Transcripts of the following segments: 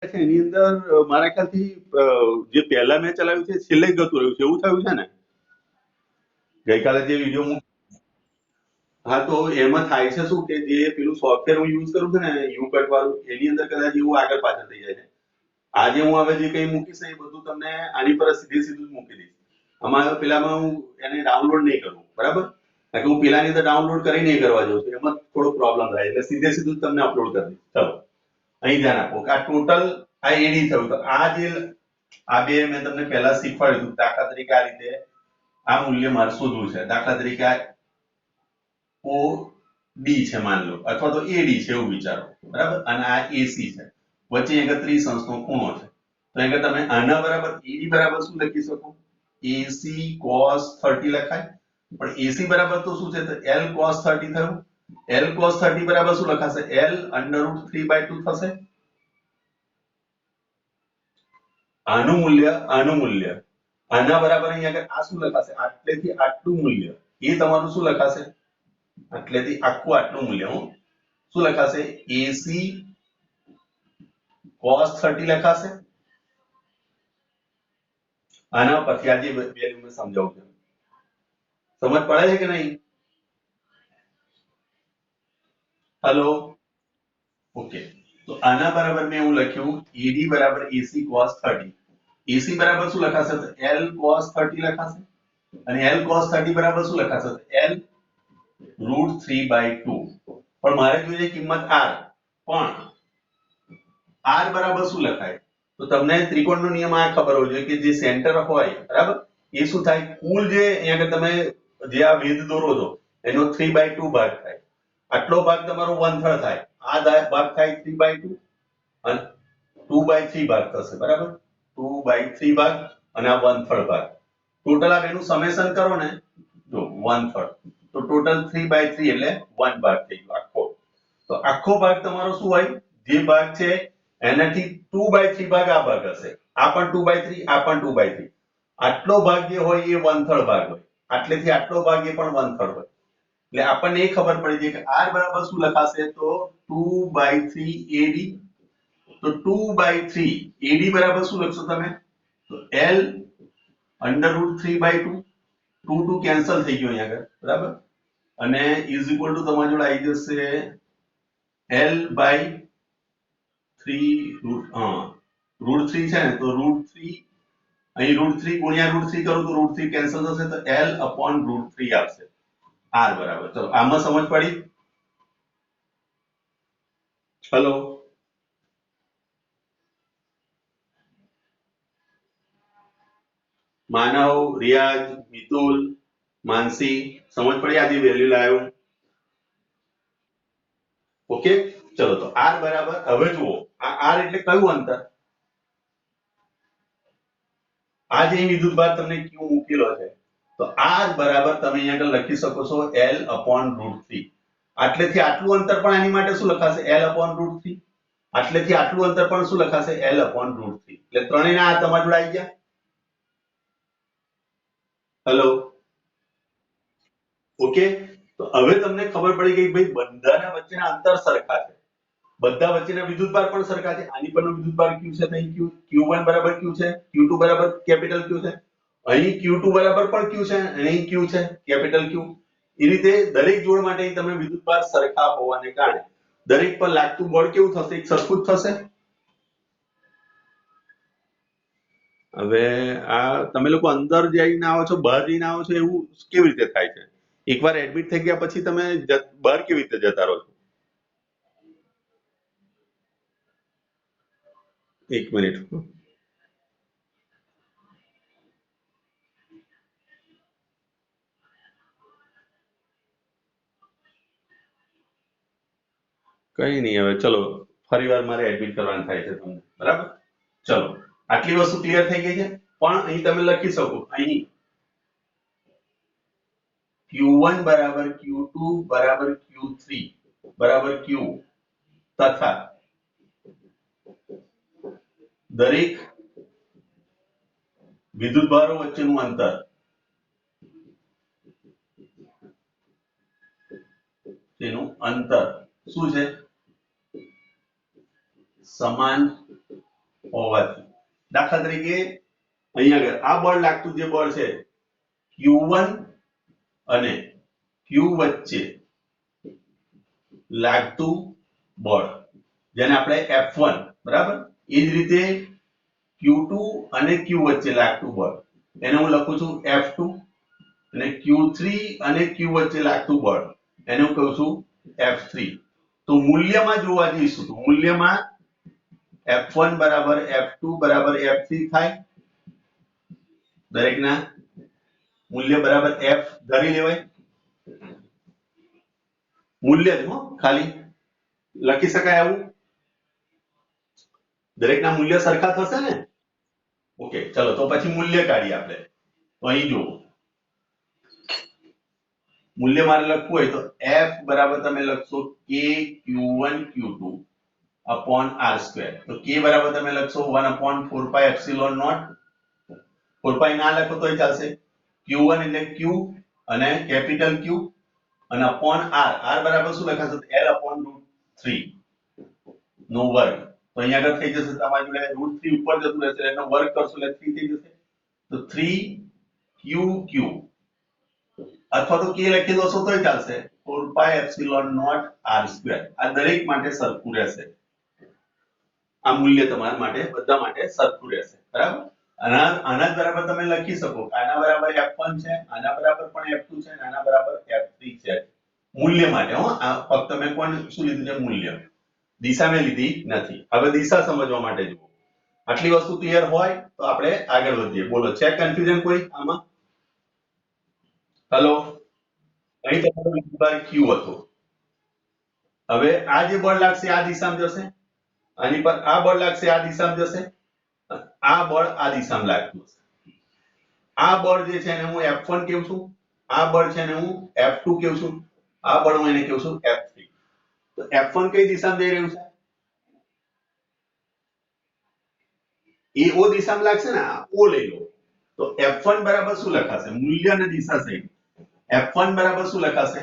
છે એની અંદર મારા ખ્યાલથી જે પહેલા મેં ચલાવ્યું છે છેલ્લે જ ગતું રહ્યું છે એવું થયું છે ને ગઈકાલે જે વિડીયો હા તો એમાં થાય છે શું કે જે પેલું સોફ્ટવેર હું યુઝ કરું છું ને યુકટ વાળું એની અંદર કદાચ એવું આગળ પાછળ થઈ જાય છે આજે હું હવે જે કંઈ મૂકીશ ને એ બધું તમને આની પર સીધું જ મૂકી દઈશ આમાં હવે પેલામાં હું એને ડાઉનલોડ નહીં કરું બરાબર કારણ કે હું પેલાની અંદર ડાઉનલોડ કરી નહીં કરવા જાઉં છું એમાં થોડો પ્રોબ્લેમ થાય એટલે સીધું જ તમને અપલોડ કરી દઈશ ચલો અહીં ધ્યાન આપો કે આ ટોટલ આ એડી થયું તો આ જે આ બે મેં તમને પહેલા શીખવાડ્યું હતું દાખલા તરીકે આ રીતે આ મૂલ્ય મારે શોધવું છે દાખલા તરીકે આ ઓ ડી છે માન લો અથવા તો એડી છે એવું વિચારો બરાબર અને આ એસી છે વચ્ચે એક 30 અંશનો ખૂણો છે તો અહીંયા તમે આના બરાબર એડી બરાબર શું લખી શકો એસી cos 30 લખાય પણ એસી બરાબર તો શું છે તો એલ cos 30 થયું એલ cos 30 બરાબર શું લખાશે એલ √3/2 થશે આનું મૂલ્ય આના બરાબર અહીંયા આગળ આ શું લખાશે આટલેથી આટલું મૂલ્ય એ તમારું શું લખાશે આટલેથી આટલું મૂલ્ય શું લખાશે એસી cos 30 લખાશે આના પરથી આજે વેલ્યુ મેં સમજાવું છું સમજ પડે છે કે નહીં હેલો ઓકે તો આના બરાબર મેં એવું લખ્યું એડી બરાબર એસી cos 30 એસી બરાબર શું લખાશે તો એલ cos 30 લખાશે અને એલ cos 30 બરાબર શું લખાશે એલ √3/2 પણ મારે જોઈએ કિંમત આર પણ આર બરાબર શું લખાય તો તમને ત્રિકોણનો નિયમ આ ખબર હોવો જોઈએ કે જે સેન્ટર હોય બરાબર એ શું થાય કુલ જે અહીંયા આગળ તમે જે આ વેધ દોરો છો એનો 3/2 ભાગ થાય આટલો ભાગ તમારો 1/3 થાય આ ભાગ થાય 3/2 અને 2/3 ભાગ થશે બરાબર 2/3 ભાગ અને આ 1/3 ભાગ ટોટલ આ બેનું સમેશન કરો ને જો 1/3 તો ટોટલ 3/3 એટલે 1 ભાગ થઈ ગયો આખો તો આખો ભાગ તમારો શું હોય જે ભાગ છે એનાથી 2/3 ભાગ આ ભાગ હશે આ પણ 2/3 આ પણ 2/3 આટલો ભાગ જે હોય એ 1/3 ભાગ હોય આટલેથી આટલો ભાગ એ પણ 1/3 હોય એટલે આપણને એ ખબર પડી જાય કે r બરાબર શું લખાશે તો 2/3 AD તો 2/3 AD બરાબર શું લખશો તમે તો L √3/2 2 કેન્સલ થઈ ગયો અહીંયા આગળ બરાબર અને ઇઝ ઇક્વલ ટુ તમારી જોડે આવી જશે L/3 છે ને તો √3 અહીં √3 ગુણ્યા √3 કરું તો √3 કેન્સલ થશે તો L/√3 આવશે r બરાબર ચલો આમાં સમજ પડી હેલો માનવ રિયાજ મિતુલ માનસી સમજ પડી આ જે વેલ્યુ લાવ્યો ઓકે ચલો તો r બરાબર હવે જુઓ આ r એટલે કયું અંતર આ જે વિદ્યુતભાર તમને q મૂકેલો છે તો r બરાબર તમે અહીંયા આગળ લખી શકો છો L/√3 આટલેથી આટલું અંતર પણ આની માટે શું લખાશે L/√3 આટલેથી આટલું અંતર પણ શું લખાશે L/√3 એટલે ત્રણેયના આ તમારા જોડે આવી ગયા હેલો ઓકે તો હવે તમને ખબર પડી ગઈ ભાઈ બધાના વચ્ચેના અંતર સરખા છે બધા વચ્ચેના વિદ્યુતભાર પણ સરખા છે આની પરનો વિદ્યુતભાર q છે તો અહીં q1 બરાબર q છે q2 બરાબર કેપિટલ q છે અહીં q2 બરાબર પણ q છે અહીં q છે કેપિટલ q એ રીતે દરેક જોડ માટે તમે વિદ્યુતભાર સરખા હોવાને કારણે દરેક પર લાગતું બળ કેવું થશે એક સરખું જ થશે હવે આ તમે લોકો અંદર જઈને આવો છો બહાર જઈને આવો છો એવું કેવી રીતે થાય છે એકવાર એડમિટ થઈ ગયા પછી તમે બહાર કેવી રીતે જતા રહો છો એક મિનિટ કઈ નહીં હવે ચલો ફરીવાર મારે એડમિટ કરવાનું થાય છે તમને બરાબર ચલો આટલી વસ્તુ ક્લિયર થઈ ગઈ છે પણ અહીં તમે લખી શકો અહીં q1 બરાબર q2 બરાબર q3 બરાબર q તથા દરેક વિદ્યુતભારો વચ્ચેનું અંતર તેનું અંતર શું છે સમાન હોવાથી. દાખલા તરીકે અહીંયા આગળ આ બળ લાગતું જે બળ છે Q1 અને Q વચ્ચે લાગતું બળ જેને આપણે F1 બરાબર, એ જ રીતે Q2 અને Q વચ્ચે લાગતું બળ એને હું લખું છું F2 અને Q3 અને Q વચ્ચે લાગતું બળ એને હું કહું છું F3. તો મૂલ્યમાં જોવા જઈશું તો મૂલ્યમાં F1 બરાબર F2 બરાબર F3 થાય. દરેકના મૂલ્ય બરાબર F ધરી લેવાય. મૂલ્ય જ ખાલી લખી શકાય આવું. દરેકના મૂલ્ય સરખા થશે ને. ઓકે, ચલો તો પછી મૂલ્ય કાઢીએ આપણે. તો અહીં જુઓ મૂલ્ય મારે લખવું હોય તો F બરાબર તમે લખશો K Q1 Q2 upon R². તો K બરાબર તમે લખશો 1/4 pi epsilon naught. 4 pi ના લખો તોય ચાલશે. Q1 એટલે Q અને કેપિટલ Q અને upon R. R બરાબર શું લખાશે? L/√3 નો વર્ગ. તો અહીંયા આગળ થઈ જશે તમારી જોડે √3 ઉપર જતું રહેશે એનો વર્ગ કરશો એટલે 3 થઈ જશે. તો 3QQ અથવા તો K લખી દોસો તોય ચાલશે. 4 pi epsilon naught R². આ દરેક માટે સરખું રહેશે. આ મૂલ્ય તમારા માટે બધા માટે સરખું રહેશે. બરાબર? આના બરાબર તમે લખી શકો આના બરાબર F1 છે, આના બરાબર પણ F2 છે અને આના બરાબર F3 છે. મૂલ્ય માટે આ ફક્ત મેં કોણ શું લીધું છે? મૂલ્ય. દિશા મેં લીધી નથી. હવે દિશા સમજવા માટે જુઓ. આટલી વસ્તુ ક્લિયર હોય તો આપણે આગળ વધીએ. બોલો, છે કન્ફ્યુઝન કોઈ આમાં? હેલો, અહીં તમારો વિભાગ Q હતો. હવે આ જે બળ લાગશે આ દિશામાં જશે, આની પર આ બળ લાગશે આ દિશામાં જશે, આ બળ આ દિશામાં લાગતું હશે. આ બળ જે છે એને હું F1 કહું છું, આ બળ છે એને હું F2 કહું છું, આ બળ હું એને કહું છું F3. તો F1 કઈ દિશામાં જઈ રહ્યું છે? એ ઓ દિશામાં લાગશે ને. ઓ લઈ લો તો F1 બરાબર શું લખાશે? મૂલ્ય અને દિશા સહિત F1 બરાબર શું લખાશે?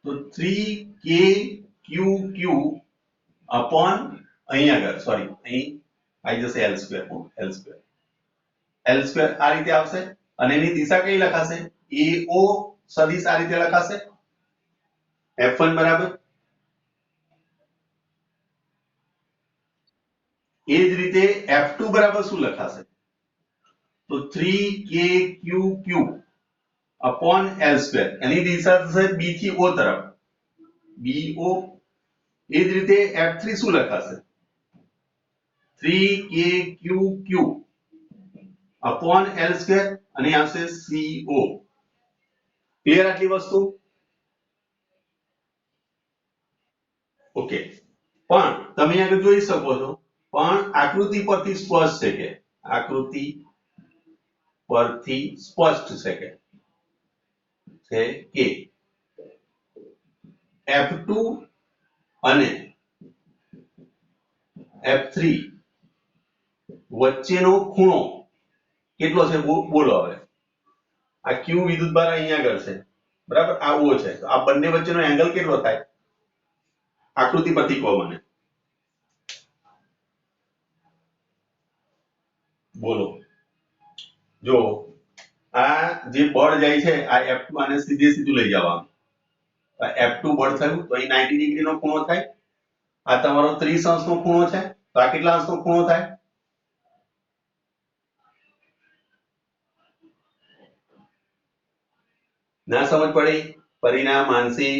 તો 3KQQ upon અહીં આગળ સોરી અહીં આવી જશે L². L² આ રીતે આવશે અને એની દિશા કઈ લખાશે? AO સદિશ આ રીતે લખાશે. F1 બરાબર એ જ રીતે F2 બરાબર શું લખાશે? તો 3KQQ upon L². એની દિશા થશે B થી O તરફ. BO. એ જ રીતે F3 શું લખાશે? 3KQQ upon L² અને આવશે CO. ક્લિયર આટલી વસ્તુ? ઓકે, પણ તમે આગળ જોઈ શકો છો પણ આકૃતિ પરથી સ્પષ્ટ છે કે F2 અને F3 વચ્ચેનો ખૂણો કેટલો છે? બોલો હવે. આ Q વિદ્યુતભાર અહીંયા આગળ છે બરાબર, આ O છે. તો આ બંને વચ્ચેનો એંગલ કેટલો થાય? આકૃતિ પરથી કહો મને. બોલો. જો આ જે બળ જાય છે આ F2 આને સીધું લઈ જવાનું. F2 બળ થયું તો અહીં 90 ડિગ્રીનો ખૂણો થાય. આ તમારો 30 અંશનો ખૂણો છે તો આ કેટલા અંશનો ખૂણો થાય? ના સમજ પડી? પરિણામ માનસી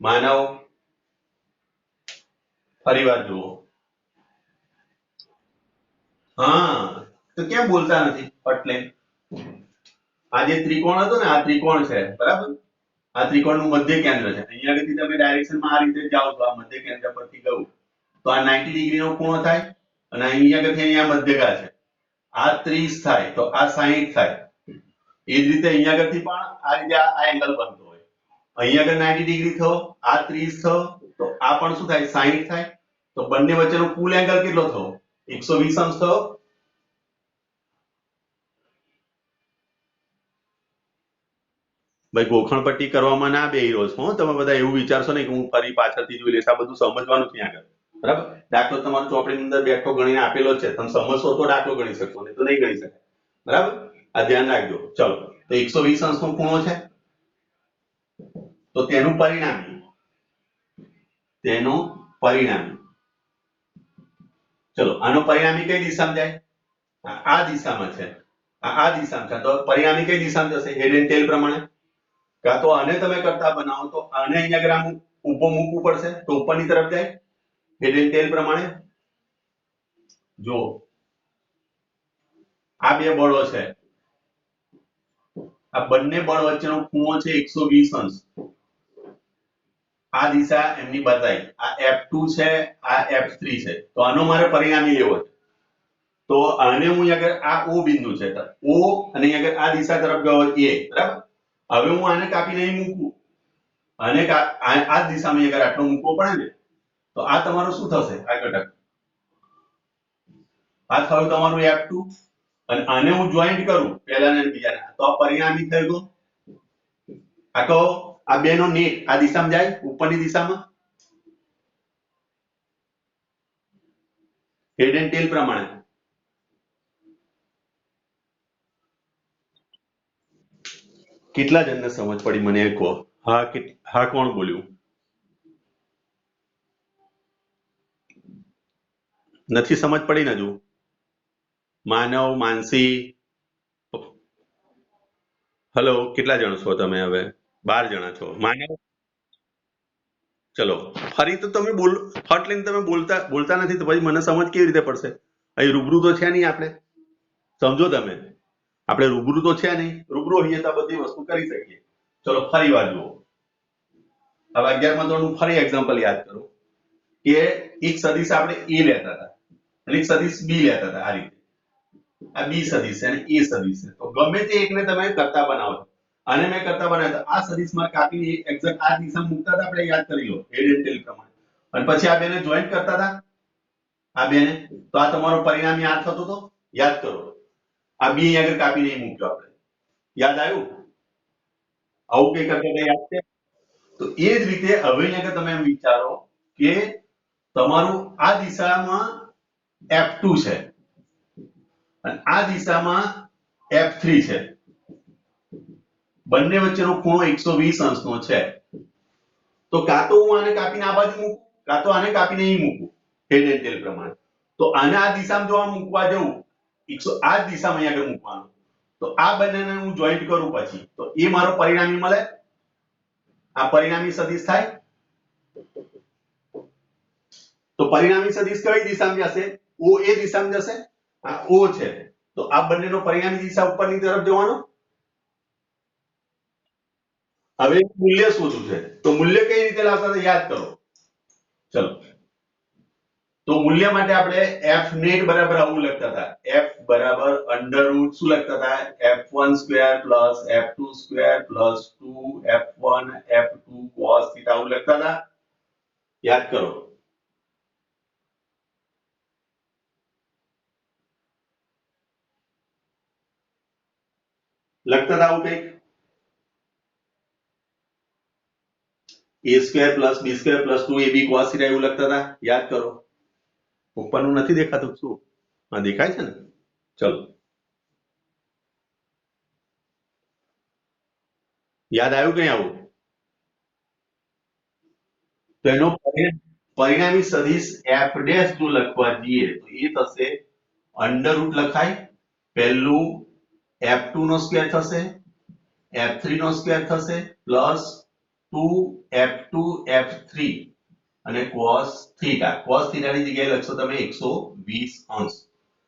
માનવ ફરીવાર જુઓ. હા, તો કેમ બોલતા નથી પટલે? આ જે ત્રિકોણ હતો ને આ ત્રિકોણ છે બરાબર, આ ત્રિકોણનું મધ્ય કેન્દ્ર છે. અહીંયા આગળથી તમે ડાયરેક્શનમાં આ રીતે જાઓ તો આ મધ્ય કેન્દ્ર પરથી ગયું તો આ 90 ડિગ્રીનો ખૂણો થાય અને અહીંયા આગળથી અહીંયા મધ્યગા છે. આ 30 થાય તો આ 60 થાય. એ જ રીતે અહીંયા આગળથી પણ આ રીતે આ એંગલ બનતો હોય. અહીંયા આગળ 90 ડિગ્રી થયો, આ 30 થયો તો આ પણ શું થાય? 60 થાય. તો બંને વચ્ચેનો કુલ એંગલ કેટલો થયો? 120 અંશ થયો. ભાઈ ગોખણપટ્ટી કરવામાં ના બેહી રહ્યો છો. તમે બધા એવું વિચારશો નહીં કે હું ફરી પાછળથી જોઈ લઈશ. આ બધું સમજવાનું છે આગળ. બરાબર. દાખલો તમારો ચોપડીની અંદર બેઠો ગણીને આપેલો છે, તમે સમજશો તો દાખલો ગણી શકશો, નહીં તો નહીં ગણી શકાય. બરાબર, આ ધ્યાન રાખજો. ચલો, તો 120 અંશનો ખૂણો છે, તો તેનું પરિણામી ચલો, આનો પરિણામી કઈ દિશામાં જાય? આ દિશામાં છે, આ દિશામાં છે, તો પરિણામી કઈ દિશામાં જશે? હેડ એન્ડ ટેલ પ્રમાણે. કાં તો આને તમે કરતા બનાવો તો આને અહીંયા ગ્રામ ઊભો મૂકવું પડશે, તો ઉપરની તરફ જાય હેડ એન્ડ ટેલ પ્રમાણે. જો આ બે બળો છે, આ બંને બળ વચ્ચેનો ખૂણો છે 120 અંશ. આ દિશા એમની બતાવી, આ F2 છે, આ F3 છે, તો આનો મારે પરિણામી લેવો છે. તો આને હું આગળ આ O બિંદુ છે, O અને આગળ આ દિશા તરફ ગયો A, બરાબર. હવે હું આને કાપી નહીં મૂકું, આને આ દિશામાં આગળ આટલો મૂકવો પડે ને, તો આ તમારું શું થશે? આ ઘટક આ થયું તમારું F2, અને આને હું જોઈન્ટ કરું પહેલાને અને બીજાને, તો આ પરિણામી થઈ ગયો. આ તો આ બેનો નેટ આ દિશામાં જાય, ઉપરની દિશામાં હેડ એન્ડ ટેલ પ્રમાણે. કેટલા જણને સમજ પડી મને એ કહો. હા હા, કોણ બોલ્યું? નથી સમજ પડી ને હજુ? માનવ, માનસી, હેલો, કેટલા જણ છો તમે? હવે 12 જણા છો. માનવ, ચલો ફરી તો તમે ફટ લઈને તમે બોલતા નથી, તો પછી મને સમજ કેવી રીતે પડશે? અહીં રૂબરૂ તો છે નહીં, આપણે સમજો તમે, આપણે રૂબરૂ તો છે નહીં. રૂબરૂ હોઈએ તો બધી વસ્તુ કરી શકીએ. ચલો ફરી વાર જુઓ. હવે 11મા ધોરણનું ફરી એક્ઝામ્પલ યાદ કરો કે એક સદિશ આપણે A લેતા હતા અને એક સદિશ B લેતા હતા. આ રીતે આ B સદિશ અને A સદિશ છે, તો ગમે તે એકને તમે કરતા બનાવો. આને મેં કરતા બનાવ્યા, આ સદિશમાં કાપીને એક્ઝેક્ટ આ દિશામાં મૂકતા હતા, આપણે યાદ કરી લો હેડ એન્ડ ટેલ પ્રમાણે. અને પછી આ બેને જોઈન્ટ કરતા હતા, આ બેને, તો આ તમારો પરિણામી આ થતો હતો. યાદ કરો, આ B આગળ કાપી નહીં મૂક્યો આપણે. યાદ આવ્યું? આવું કઈ કરતા હતા, યાદ છે? તો એ જ રીતે હવે અહીંયા તમે એમ વિચારો કે તમારું આ દિશામાં F2 છે અને આ દિશામાં F3 છે. બંને વચ્ચેનો ખૂણો 120 અંશનો છે. તો કાં તો હું આને કાપીને આ બાજુ મૂકું, કાં તો આને કાપીને અહીં મૂકું હેડ એન્ડ ટેલ પ્રમાણે. તો આને આ દિશામાં જો આ મૂકવા જવું, આ જ દિશામાં અહીં આગળ મૂકવાનું, તો આ બંનેને હું જોઈન્ટ કરું પછી, તો એ મારો પરિણામી મળે. આ પરિણામી સદિશ થાય. તો પરિણામી સદિશ કઈ દિશામાં જશે? O એ દિશામાં જશે. આ O છે, તો આ બંનેનો પરિણામી દિશા ઉપરની તરફ જવાનો. હવે મૂલ્ય શોધવું છે, તો મૂલ્ય કઈ રીતે લાવતા હતા યાદ કરો. ચલો, તો મૂલ્ય માટે આપણે F net બરાબર આવું લખતા હતા. F બરાબર અંડર રૂટ શું લખતા હતા? F1 square plus F2 square plus 2F1 F2 cos theta આવું લખતા હતા. યાદ કરો. લખતા હતા આવું કંઈક. A square plus B square plus 2AB cos theta એવું લખતા હતા. યાદ કરો. ઉપરનું નથી દેખાતું શું? હા, દેખાય છે ને? ચલો, યાદ આવ્યું કઈ આવું? તો એનો પરિણામી સદિશ F ડેશ જો લખવા જઈએ તો એ થશે અંડર રૂટ લખાય. પહેલું F2 નો સ્ક્વેર થશે, F3 નો સ્ક્વેર થશે પ્લસ 2F2 F3 અને cos થીટા. cos થીટાની જગ્યાએ લખશો તમે 120 અંશ.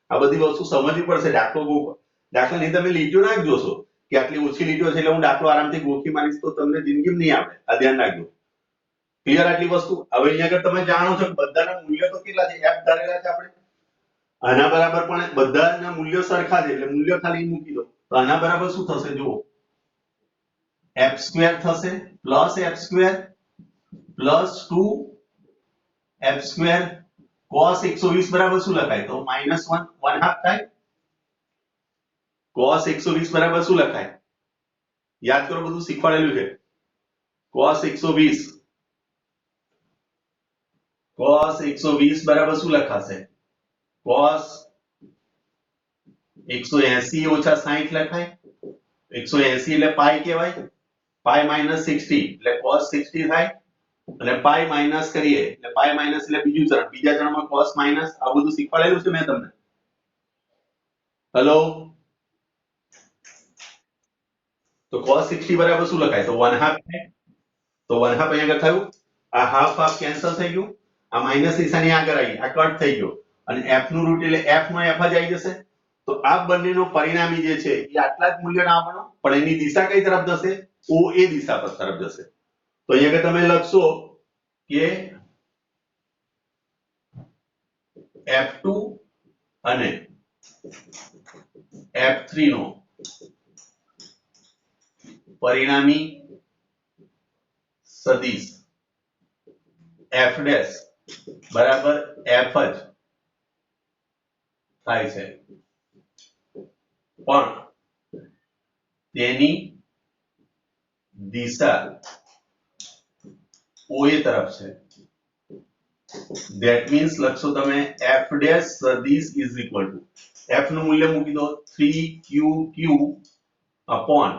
આ બધી વસ્તુ સમજવી પડશે. દાખલા નહીં તમે લીટીઓ ના જોશો કે આટલી ઓછી લીટીઓ છે એટલે હું દાખલો આરામથી ગોખી મારીશ તો તમને જિંદગીમાં નહીં આવે. આ ધ્યાન રાખજો. ક્લિયર આટલી વસ્તુ? હવે અહીંયા આગળ તમે જાણો છો કે બધાના મૂલ્ય તો કેટલા છે? F ધારેલા છે આપણે. આના બરાબર પણ બધાના મૂલ્યો સરખા છે એટલે મૂલ્ય ખાલી મૂકી દો. તો આના બરાબર શું થશે જુઓ, F સ્ક્વેર થશે plus F square plus 2F square cos 120 બરાબર શું લખાય? તો -1 1/2 થાય. cos 120 બરાબર શું લખાય? યાદ કરો, બધું શીખવાડેલું છે. cos 120 cos 120 બરાબર શું લખાશે? cos 180 ઓછા 60 લખાય. 180 એટલે પાઈ કહેવાય. પાઈ માઇનસ 60 એટલે cos 60 થાય. અને પાઈ માઇનસ કરીએ એટલે પાઈ માઇનસ એટલે બીજું ચરણ. બીજા ચરણમાં cos માઇનસ આ બધું શીખવાડેલું છે મેં તમને. હેલો, તો cos 60 બરાબર શું લખાય? તો 1/2 થાય. તો 1/2 અહીંયા આગળ થયું. આ હાફ હાફ કેન્સલ થઈ ગયું. આ માઇનસ નિશાની આગળ આવી, આ કટ થઈ ગયો. અને f નું રૂટ એટલે f નો f જ આવી જશે. તો આ બંનેનો પરિણામી જે છે એ આટલા જ મૂલ્યનો આવવાનો, પણ એની દિશા કઈ તરફ જશે? OA દિશા પર તરફ જશે. તો અહીંયા આગળ તમે લખશો કે F2 અને F3 નો પરિણામી સદિશ f' બરાબર f જ થાય છે, પણ તેની દિશા OA તરફ છે. That means લખશો તમે f' સદિશ is equal to f નું મૂલ્ય મૂકી દો 3qq upon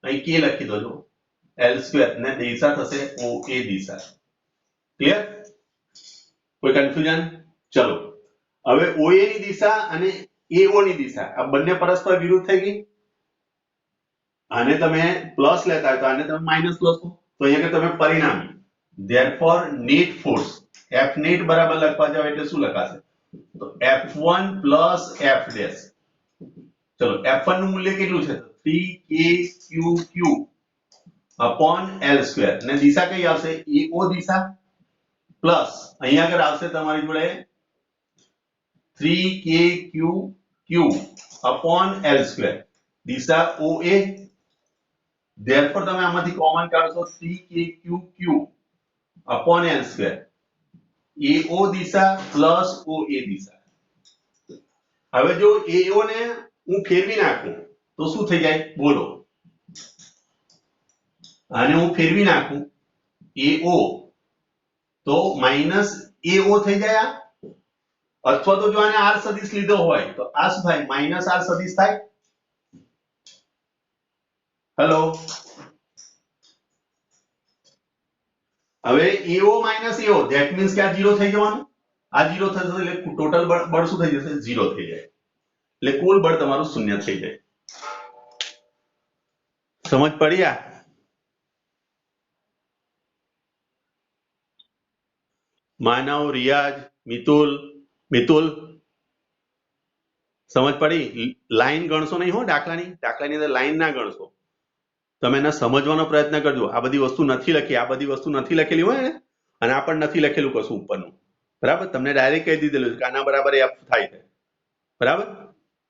અહીં k લખી દો l² ને દિશા થશે OA દિશા. ક્લિયર? કોઈ કન્ફ્યુઝન? ચલો, હવે OA ની દિશા અને AO ની દિશા આ બંને પરસ્પર વિરુદ્ધ થઈ ગઈ. આને તમે પ્લસ લેતા હોય તો આને તમે માઈનસ લખો. તો અહીંયા તમે પરિણામી therefore net force F net બરાબર લખવા જાવ એટલે શું લખાશે? તો F1 plus F'. ચલો, F1 નું મૂલ્ય કેટલું છે? 3kqq upon l² અને દિશા કઈ આવશે? AO દિશા પ્લસ અહીંયા આગળ આવશે તમારી જોડે 3kqq upon l², દિશા OA. therefore તમે આમાંથી કોમન કાઢશો 3kqq upon l², AO દિશા પ્લસ OA દિશા. હવે જો AO ને હું ફેરવી નાખું તો શું થઈ જાય? બોલો, આને હું ફેરવી નાખું AO તો માઈનસ AO થઈ જાય. અથવા તો જો આને r સદિશ લીધો હોય તો આ શું થાય? માઈનસ r સદિશ થાય. હેલો, હવે AO minus AO that means કે આ 0 થઈ જવાનું. આ 0 થશે એટલે ટોટલ બળ શું થઈ જશે? 0 થઈ જાય. એટલે કુલ બળ તમારું શૂન્ય થઈ જાય. સમજ પડી? આ માનવ, રિયાજ, મિતુલ સમજ પડી? લાઈન ગણશો નહીં હો દાખલાની અંદર લાઈન ના ગણશો. તમે એને સમજવાનો પ્રયત્ન કરજો. આ બધી વસ્તુ નથી લખી, આ બધી વસ્તુ નથી લખેલી હોય ને, અને આ પણ નથી લખેલું કશું ઉપરનું. બરાબર? તમને ડાયરેક્ટ કહી દીધેલું છે કે આના બરાબર f થાય છે. બરાબર?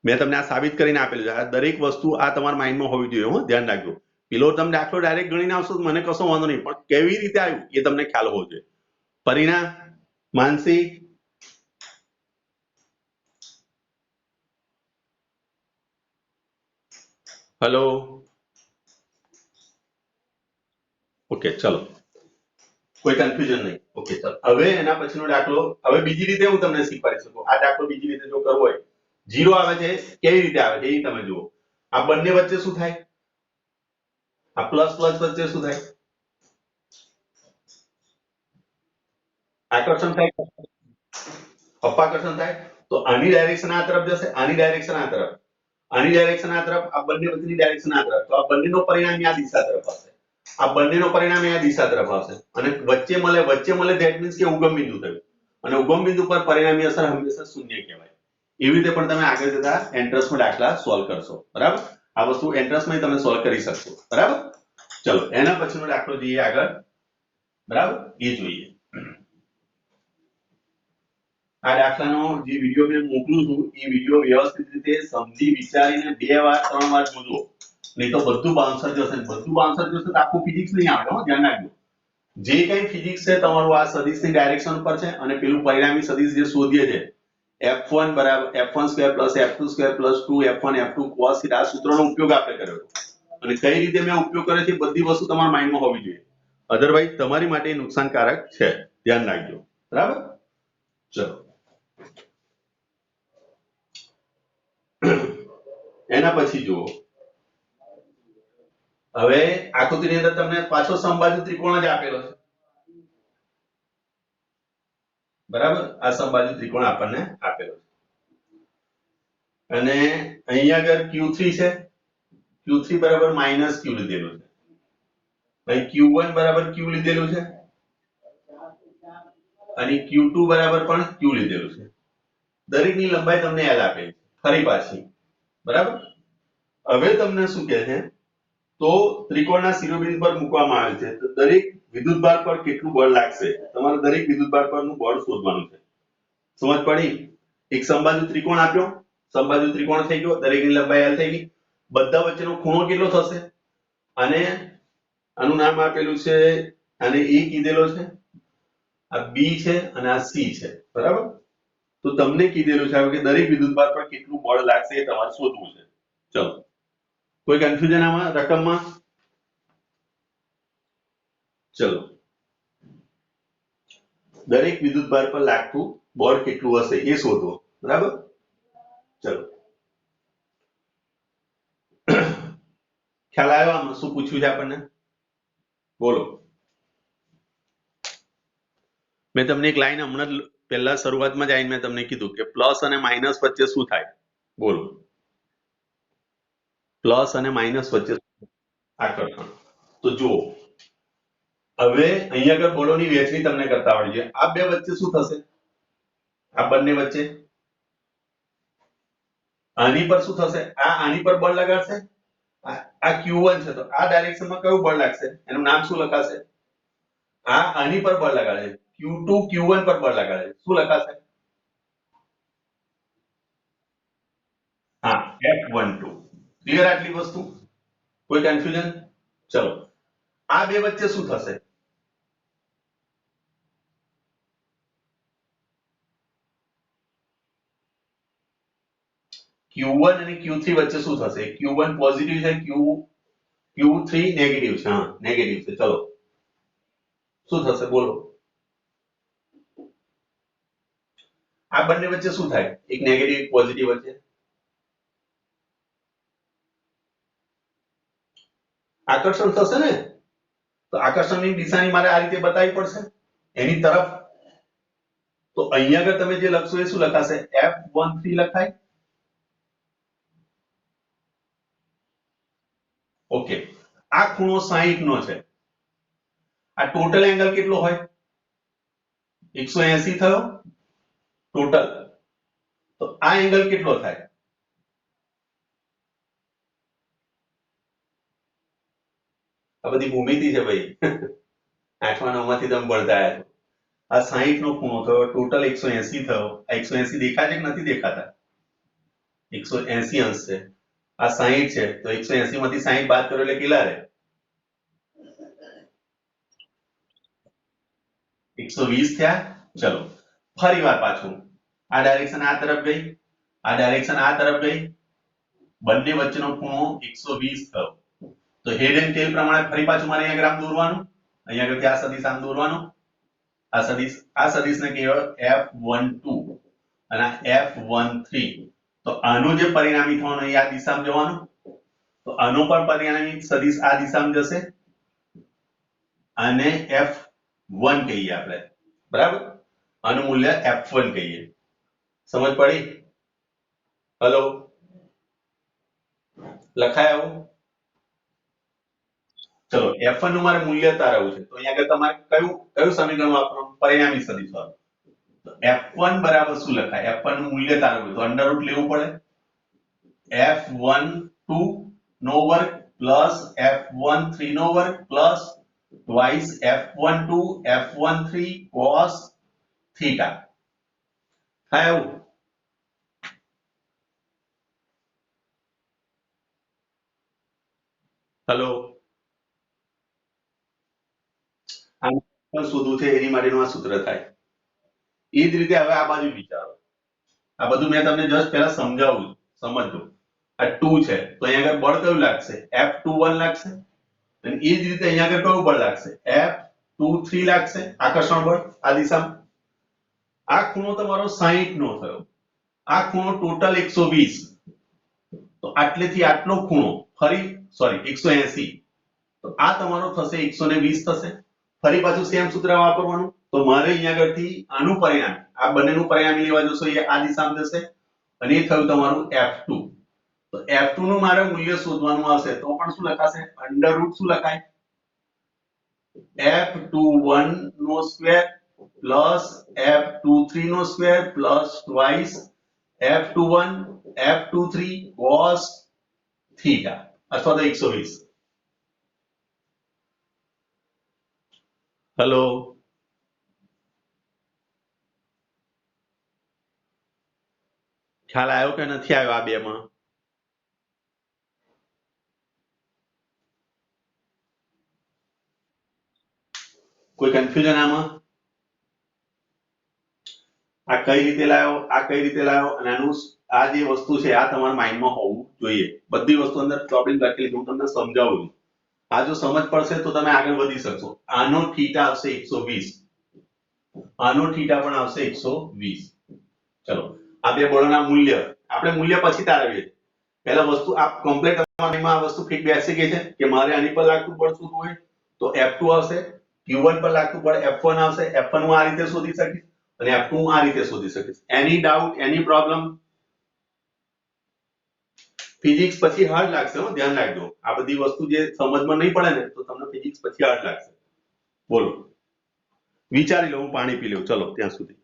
મેં તમને આ સાબિત કરીને આપેલું છે. આ દરેક વસ્તુ આ તમારા માઇન્ડમાં હોવી જોઈએ. હો, ધ્યાન રાખજો. પેલો તમે દાખલો ડાયરેક્ટ ગણીને આવશો તો મને કશો વાંધો નહીં, પણ કેવી રીતે આવ્યું એ તમને ખ્યાલ હોવો જોઈએ. પરિણામ માનસી, હેલો, ઓકે, ચલો, કોઈ કન્ફ્યુઝન નહીં. ઓકે, ચલો, હવે એના પછીનો દાખલો હવે બીજી રીતે હું તમને શીખવાડી શકું. આ દાખલો બીજી રીતે જો કરવો હોય, 0 આવે છે, કેવી રીતે આવે છે એ તમે જુઓ. આ બંને વચ્ચે શું થાય? આ પ્લસ પ્લસ વચ્ચે શું થાય? આકર્ષણ થાય, અપાકર્ષણ થાય. તો આની ડાયરેક્શન આ તરફ જશે, આની ડાયરેક્શન આ તરફ, આની ડાયરેક્શન આ તરફ, આ બંને વચ્ચેની ડાયરેક્શન આ તરફ. તો આ બંનેનો પરિણામી આ દિશા તરફ આવશે, આ બંનેનો પરિણામી આ દિશા તરફ આવશે, અને વચ્ચે મળે ધેટ મીન્સ કે ઉગમ બિંદુ થયું, અને ઉગમ બિંદુ પર પરિણામી અસર હંમેશા શૂન્ય કહેવાય. એવી રીતે પણ તમે આગળ જતા એન્ટ્રન્સમાં દાખલા સોલ્વ કરશો. બરાબર? આ વસ્તુ એન્ટ્રન્સમાં તમે સોલ્વ કરી શકશો. બરાબર? ચલો, એના પછીનો દાખલો જોઈએ આગળ. બરાબર? એ જોઈએ. આ દાખલાનો જે વિડિયો મેં મોકલું છું એ વિડિયો વ્યવસ્થિત રીતે સમજી વિચારીને 2 વાર 3 વાર જોજો. નહીં તો બધું બાઉન્સર જશે. બધું બાઉન્સર જશે તો આખું ફિઝિક્સ નહીં આવે. હો, ધ્યાન રાખજો. જે કંઈ ફિઝિક્સ છે તમારું આ સદિશની ડાયરેક્શન પર છે, અને પેલું પરિણામી સદિશ જે શોધીએ છે f1 બરાબર f1² + f2² + 2f1 f2 cos θ, આ સૂત્રનો ઉપયોગ આપણે કર્યો હતો. અને કઈ રીતે મેં ઉપયોગ કર્યો છે બધી વસ્તુ તમારા માઇન્ડમાં હોવી જોઈએ. અધરવાઇઝ તમારી માટે નુકસાનકારક છે. ધ્યાન રાખજો. બરાબર. ચલો એના પછી જુઓ, હવે આકૃતિની અંદર તમને પાછો સમબાજુ ત્રિકોણ જ આપેલો છે, બરાબર. આ સમબાજુ ત્રિકોણ આપણને આપેલો છે અને અહીંયા આગળ Q3 છે, Q3 બરાબર માઇનસ Q લીધેલું છે, અહીં Q1 બરાબર Q લીધેલું છે અને Q2 બરાબર પણ Q લીધેલું છે. દરેકની લંબાઈ તમને યાદ આપેલી છે ફરી પાછી, બરાબર. હવે તમને શું કહે છે, તો ત્રિકોણના શિરોબિંદુ પર મૂકવામાં આવે છે તો દરેક વિદ્યુતભાર પર કેટલું બળ લાગશે, તમારે દરેક વિદ્યુતભાર પરનું બળ શોધવાનું છે. સમજ પડી? એક સમબાજુ ત્રિકોણ આપ્યો, સમબાજુ ત્રિકોણ થઈ ગયો, દરેકની લંબાઈ L થઈ ગઈ, બધા વચ્ચેનો ખૂણો કેટલો થશે, અને આનું નામ આપેલું છે, આને A કીધેલો છે, આ B છે અને આ C છે, બરાબર. તો તમને કીધેલું છે કે દરેક વિદ્યુતભાર પર કેટલું બળ લાગશે એ તમારે શોધવું છે. ચલો, કોઈ કન્ફ્યુઝન આમાં રકમમાં? ચલો, દરેક વિદ્યુતભાર પર લાગતું બળ કેટલું હશે એ શોધો, બરાબર. ચલો, ખ્યાલ આવ્યો આમાં શું પૂછ્યું છે આપણને? બોલો. મેં તમને એક લાઈન હમણાં જ પહેલા શરૂઆતમાં જ આવીને મેં તમને કીધું કે પ્લસ અને માઇનસ વચ્ચે શું થાય, બોલો. પ્લસ અને માઇનસ વચ્ચે આકર્ષણ. તો જુઓ, હવે અહીંયા આગળ બળોની વહેંચણી તમને કરતા આવડવી જોઈએ. આ બે વચ્ચે શું થશે, આ બંને વચ્ચે આની પર શું થશે, આ આની પર બળ લગાડશે, આ Q1 છે તો આ ડાયરેક્શનમાં કયું બળ લાગશે, એનું નામ શું લખાશે, આ આની પર બળ લગાડે, Q2 Q1 પર બળ લગાડે, શું લખાશે, હા F12. ક્લિયર આટલી વસ્તુ? કોઈ કન્ફ્યુઝન? ચલો, આ બે વચ્ચે શું થશે, Q1 અને Q3 વચ્ચે શું થશે, Q1 પોઝિટિવ છે, Q3 નેગેટિવ છે, હા નેગેટિવ છે. ચલો, શું થશે બોલો, આ બંને વચ્ચે શું થાય, એક નેગેટિવ એક પોઝિટિવ વચ્ચે આકર્ષણ થશે ને. તો આકર્ષણની દિશાની મારે આ રીતે બતાવવી પડશે એની તરફ. તો અહીંયા આગળ તમે જે લખશો એ શું લખાશે, F13 લખાય. ઓકે, આ ખૂણો 60 નો છે, આ ટોટલ એંગલ કેટલો હોય, 180 થયો ટોટલ. તો આ એંગલ કેટલો થાય, આ બધી ભૂમિતિ છે ભાઈ. 8મા 9માંથી તમે ભણતા આવ્યા છો. આ 60 નો ખૂણો થયો, ટોટલ 180 થયો. આ 180 દેખાય છે કે નથી દેખાતા, 180 અંશ છે. આ 60 છે તો 180 માંથી 60 બાદ કરો એટલે કેટલા રહે, 120 થયા. ચલો, ફરી વાર પાછું, આ ડાયરેક્શન આ તરફ ગઈ, આ ડાયરેક્શન આ તરફ ગઈ, બંને વચ્ચેનો ખૂણો 120 થયો. તો હેડ એન્ડ ટેલ પ્રમાણે ફરી પાછું મારે અહીંયા ગ્રાફ દોરવાનું, અહીંયા આગળથી આ સદિશ આમ દોરવાનું, આ સદિશને કહેવાય F12 અને આ F13. તો આનું જે પરિણામી થવાનું એ આ દિશામાં જવાનું, તો આનો પણ પરિણામી સદિશ આ દિશામાં જશે અને F1 કહીએ આપણે, બરાબર. આનું મૂલ્ય F1 કહીએ. સમજ પડી? હલો, લખાય આવું? ચલો, F1 નું મારે મૂલ્ય તારવવું છે તો અહીંયા આગળ તમારે કયું સમીકરણ વાપરવાનું, પરિણામી સદિશ વાળું. તો F1 બરાબર શું લખાય, F1 નું મૂલ્ય તારવવું તો અંડર રૂટ લેવું પડે, F12 નો વર્ગ પ્લસ F13 નો વર્ગ plus twice F12 F13 cos theta. થાય એવું? હેલો, આમ શોધવું છે એની માટેનું આ સૂત્ર થાય. એ જ રીતે હવે આ બાજુ વિચારો, આ બધું મેં તમને જસ્ટ પહેલા સમજાવું, સમજો. આ 2 છે તો અહીંયા આગળ બળ કયું લાગશે, F21 લાગશે. અને એ જ રીતે અહીંયા આગળ કયું બળ લાગશે, F23 લાગશે, આકર્ષણ બળ આ દિશામાં. આ ખૂણો તમારો 60 નો થયો, આ ખૂણો ટોટલ 120, તો આટલેથી આટલો ખૂણો ફરી સોરી 180, તો આ તમારો થશે 120 થશે. ફરી પાછું સેમ સૂત્ર વાપરવાનું. તો મારે અહીંયા આગળથી આનું પરિણામ, આ બંનેનું પરિણામ લેવા જશો એ આ દિશામાં જશે અને એ થયું તમારું F2. તો F2 નું મારે મૂલ્ય શોધવાનું આવશે તો પણ શું લખાશે? અંડર રૂટ શું લખાય? F21 નો સ્ક્વેર પ્લસ F23 નો square plus twice F21 F23 cos theta અથવા તો 120. હેલો, ખ્યાલ આવ્યો કે નથી આવ્યો આ બેમાં? કોઈ કન્ફ્યુઝન આમાં? આ કઈ રીતે લાવ્યો, આ કઈ રીતે લાવ્યો, અને આનું આ જે વસ્તુ છે આ તમારા માઇન્ડમાં હોવું જોઈએ. બધી વસ્તુ અંદર ટોપિક લખેલી હું તમને સમજાવું છું. આ જો સમજ પડશે તો તમે આગળ વધી શકશો. આનો થીટા આવશે 120, આનો થીટા પણ આવશે 120. ચલો આ બે બળોના મૂલ્ય આપણે મૂલ્ય પછી તારવીએ. પહેલા વસ્તુ આ કમ્પ્લીટ અમારીમાં આ વસ્તુ ફિટ બેસી ગઈ છે કે મારે આની પર લાગતું પડતું હોય તો F2 આવશે, Q1 પર લાગતું પડે F1 આવશે. F1 હું આ રીતે શોધી શકીશ અને F2 હું આ રીતે શોધી શકીશ. એની ડાઉટ, એની પ્રોબ્લેમ? ફિઝિક્સ પછી હાર્ડ લાગશે હો, ધ્યાન રાખજો. આ બધી વસ્તુ જે સમજમાં નહીં પડે ને તો તમને ફિઝિક્સ પછી હાર્ડ લાગશે. બોલો, વિચારી લો, હું પાણી પી લઉં. ચલો ત્યાં સુધી.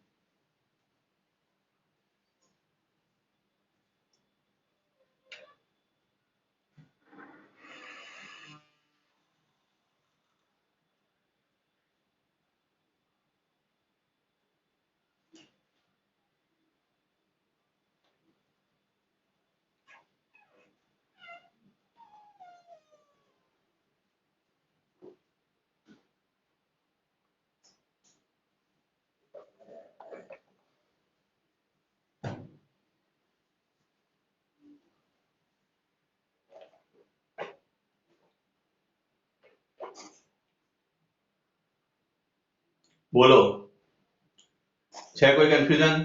બોલો, છે કોઈ કન્ફ્યુઝન?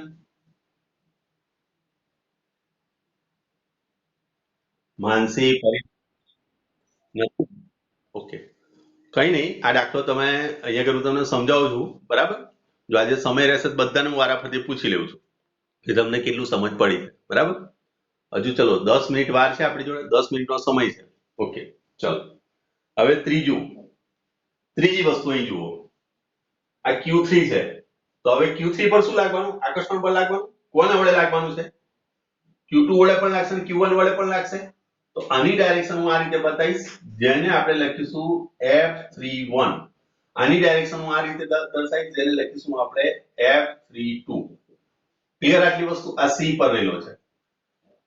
માનસી નથી? ઓકે, કઈ નહીં. આ દાખલો તમે અહીંયા કરું તમને સમજાવું છું, બરાબર? જો આજે સમય રહેશે તો બધાને હું વારાફરતી પૂછી લઉં છું કે તમને કેટલું સમજ પડી, બરાબર? હજુ ચલો 10 મિનિટ વાર છે આપણી જોડે, 10 મિનિટનો સમય છે. ઓકે, ચલો હવે ત્રીજી વસ્તુ અહીં જુઓ. આ Q3 છે, તો હવે Q3 પર શું લાગવાનું? આકર્ષણ બળ લાગવાનું. કોના વડે લાગવાનું છે? Q2 વડે પણ લાગશે અને Q1 વડે પણ લાગશે. તો આની ડાયરેક્શન હું આ રીતે બતાવીશ, જેને આપણે લખીશું F31. આની ડાયરેક્શન હું આ રીતે દર્શાવીશ, જેને લખીશું આપણે F32. ક્લિયર? આટલી વસ્તુ આ C પર રહેલો છે.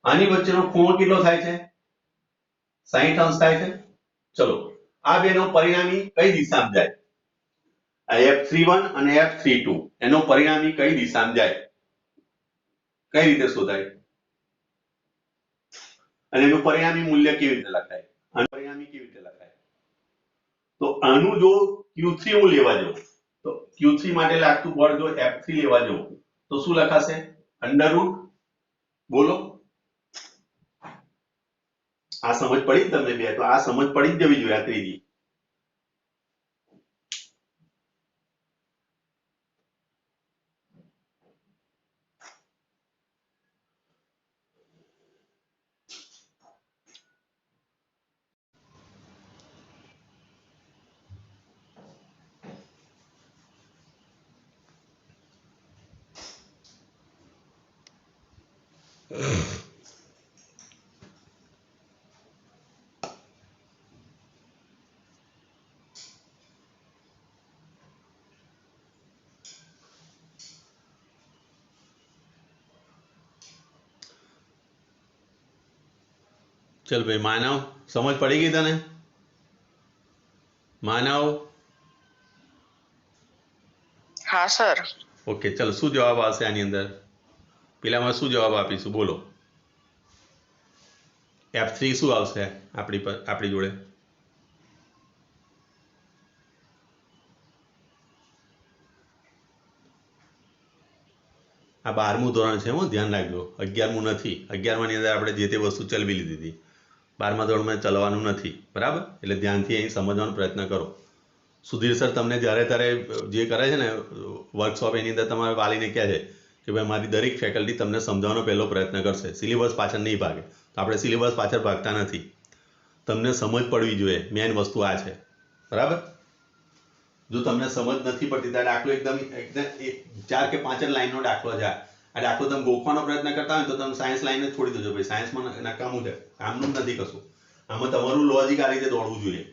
આની વચ્ચેનો ખૂણો કેટલો થાય છે? 60 અંશ થાય છે. ચલો આ બેનો પરિણામી કઈ દિશામાં જાય? આ F31 અને F32 એનો પરિણામી કઈ દિશામાં જાય? કઈ રીતે શોધાય? અને એનું પરિણામી મૂલ્ય કેવી રીતે લખાય? આનું પરિણામી કેવી રીતે લખાય? તો આનું જો Q3 હું લેવા જાઉં તો Q3 માટે લાગતું બળ જો F3 લેવા જાઉં તો શું લખાશે? Under route. બોલો, આ સમજ પડી જ તમને બે? તો આ સમજ પડી જ જવી જોઈએ આ ત્રીજી. चल भाई मानव, समझ पड़ेगी तने? मानव? हाँ सर. ओके, चलो શું જવાબ આવશે આની અંદર? પેલામાં શું જવાબ આપીશું બોલો? F3 શું આવશે આપણી જોડે? આ 12મું ધોરણ છે, હું ધ્યાન રાખજો, 11મું નથી. 11માની અંદર આપણે જે તે વસ્તુ ચલાવી લીધી હતી, 12મા ધોરણમાં ચલાવવાનું નથી, બરાબર? એટલે ધ્યાનથી અહીં સમજવાનો પ્રયત્ન કરો. સુધીર સર તમને જ્યારે ત્યારે જે કરે છે ને વર્કશોપ, એની અંદર તમારે વાલીને કહે છે કે ભાઈ મારી દરેક ફેકલ્ટી તમને સમજાવવાનો પહેલો પ્રયત્ન કરશે, સિલેબસ પાછળ નહીં ભાગે. તો આપણે સિલેબસ પાછળ ભાગતા નથી, તમને સમજ પડવી જોઈએ, મેઇન વસ્તુ આ છે, બરાબર? જો તમને સમજ નથી પડતી તો દાખલો એકદમ 4 કે 5 જ લાઈનનો દાખલો છે. આ દાખલો તમે ગોખવાનો પ્રયત્ન કરતા હોય તો તમે સાયન્સ લાઈન જ છોડી દેજો. ભાઈ સાયન્સમાં નકામું છે, કામનું જ નથી કશું. આમાં તમારું લોજિક આ રીતે દોડવું જોઈએ.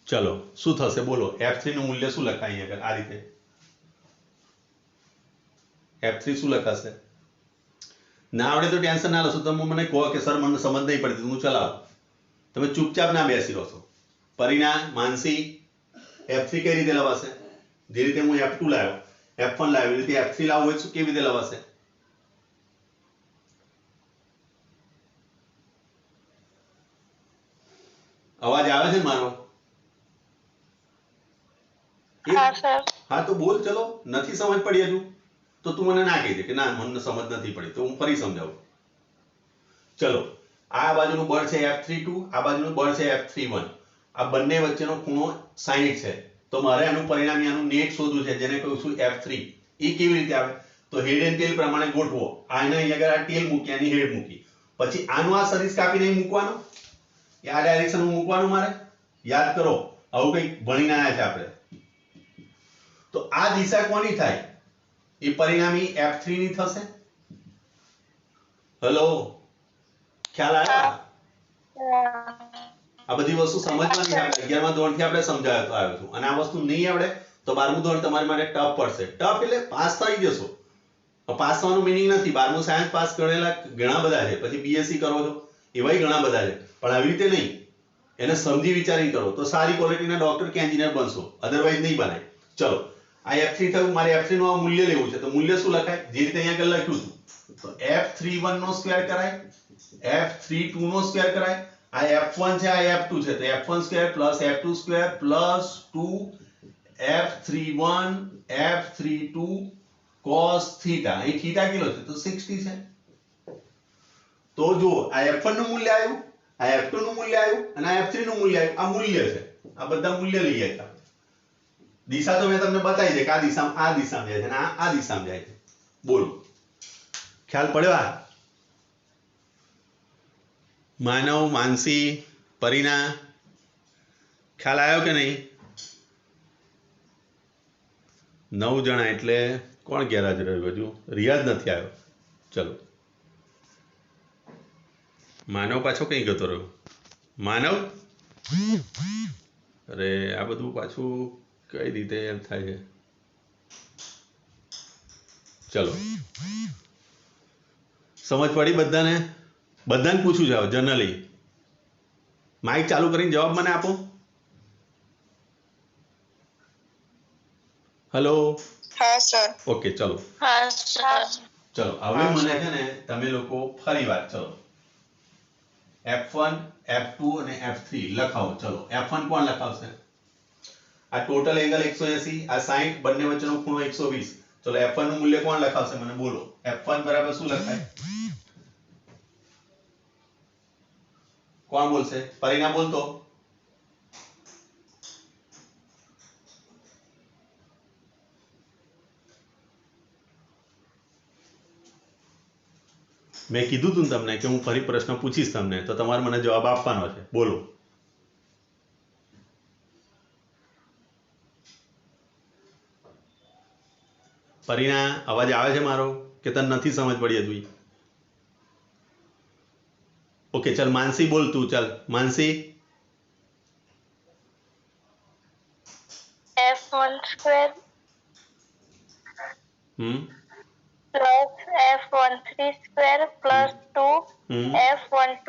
ચલો, શું થશે બોલો? F3 નું મૂલ્ય શું લખાય અહીંયા આગળ? આ રીતે F3 શું લખાશે? ના આવડે તો ટેન્શન ના લેશો. તમે મને કહો કે સર મને સમજ નહીં પડતી, હું ચલાવું. તમે ચૂપચાપ ના બેસી રહો છો. પરિણામ માનસી F3 કઈ રીતે લવાશે? જે રીતે હું F2 લાવ્યો, F1 લાવ્યો, એ રીતે F3 લાવવું હોય તો કેવી રીતે લવાશે? અવાજ આવે છે મારો? હા સર. હા તો બોલ. ચલો, નથી સમજ પડી હજુ તો તું મને ના કહી દે કે ના મને સમજ નથી પડી, તો હું ફરી સમજાવું. ચલો, આ બાજુનું બળ છે F32, આ બાજુનું બળ છે F31. આ બંને વચ્ચેનો ખૂણો 60 છે. તો મારે આનું પરિણામ, આનું નેટ શોધવું છે, જેને કહું છું F3. એ કેવી રીતે આવે? તો હેડ એન્ડ ટેલ પ્રમાણે ગોઠવો. આને અહીંયા આગળ આ ટેલ મૂકી, આની હેડ મૂકી, પછી આનું આ સરીસ કાપીને અહીં મૂકવાનું, આ ડાયરેક્શનમાં મૂકવાનું. મારે યાદ કરો, આવું કંઈક ભણીને આવ્યા છે આપણે. તો આ દિશા કોની થાય? એ પરિણામી F3 ની થશે. હેલો, ખ્યાલ આવ્યો? આ બધી વસ્તુ સમજવાની છે. 11મા ધોરણથી આપણે સમજાવતો આવ્યો છું. અને આ વસ્તુ નહીં આવડે તો 12મું ધોરણ તમારી માટે ટફ પડશે. ટફ એટલે પાસ થઈ જશો. પાસ થવાનું મિનિંગ નથી. 12મું સાયન્સ પાસ કરેલા ઘણા બધા છે, પછી બીએસસી કરો છો એવાય ઘણા બધા છે, પણ આવી રીતે નહીં. એને સમજી વિચારી કરો તો સારી ક્વોલિટીના ડોક્ટર કે એન્જિનિયર બનશો, અધરવાઇઝ નહીં બનાય. ચલો, આ F3 થયું. મારે F3 નું આ મૂલ્ય લેવું છે, તો મૂલ્ય શું લખાય? જે રીતે અહીંયા આગળ લખ્યું હતું. તો F31 નો સ્ક્વેર કરાય, F32 નો સ્ક્વેર કરાય, આ F1 છે, આ F2 છે, તો F1 square plus F2 square plus 2 F31 F32 cos theta. અહીં થીટા કેટલો છે? તો 60 છે. તો જો આ F1 નું મૂલ્ય આવ્યું, આ F2 નું મૂલ્ય આવ્યું, અને આ F3 નું મૂલ્ય આવ્યું. આ મૂલ્ય છે. આ બધા મૂલ્ય લઈએ આપણે. દિશા તો મેં તમને બતાવી છે કે આ દિશામાં જાય છે અને આ દિશામાં જાય છે. બોલો, ખ્યાલ પડ્યો? માનવ, માનસી, પરિણા, ખ્યાલ આવ્યો કે નહીં? 9 જણા એટલે કોણ ગેરહાજર રહ્યું? હજુ રિયાઝ નથી આવ્યો. ચલો, માનવ પાછો કઈ ગતો રહ્યો? માનવ, અરે આ બધું પાછું કઈ રીતે એમ થાય છે? ચલો, સમજ પડી બધાને? બધાને પૂછું જાવ જનરલી. માઇક ચાલુ કરીને જવાબ મને આપો. હેલો. હા સર. ઓકે, ચલો. હા સર. ચલો, હવે મને છે ને તમે લોકો ફરી વાર ચલો F1 F2 અને F3 લખાવો. ચલો, F1 કોણ લખાવશે? આ ટોટલ એંગલ 180, આ 60, બંને વચ્ચેનો ખૂણો 120. ચલો, F1 નું મૂલ્ય કોણ લખાવશે? મને બોલો. F1 બરાબર શું લખાય? કોણ બોલશે? પરિણામ બોલતો. મેં કીધું તું તમને કે હું ફરી પ્રશ્ન પૂછીશ તમને, તો તમારે મને જવાબ આપવાનો છે. બોલો. પરિણામ, અવાજ આવે છે મારો કે તને નથી સમજ પડી હજુ? ઓકે, ચલ માનસી બોલ તું. ચલ માનસી. F1 square હમ plus F13 square plus 2 હમ F12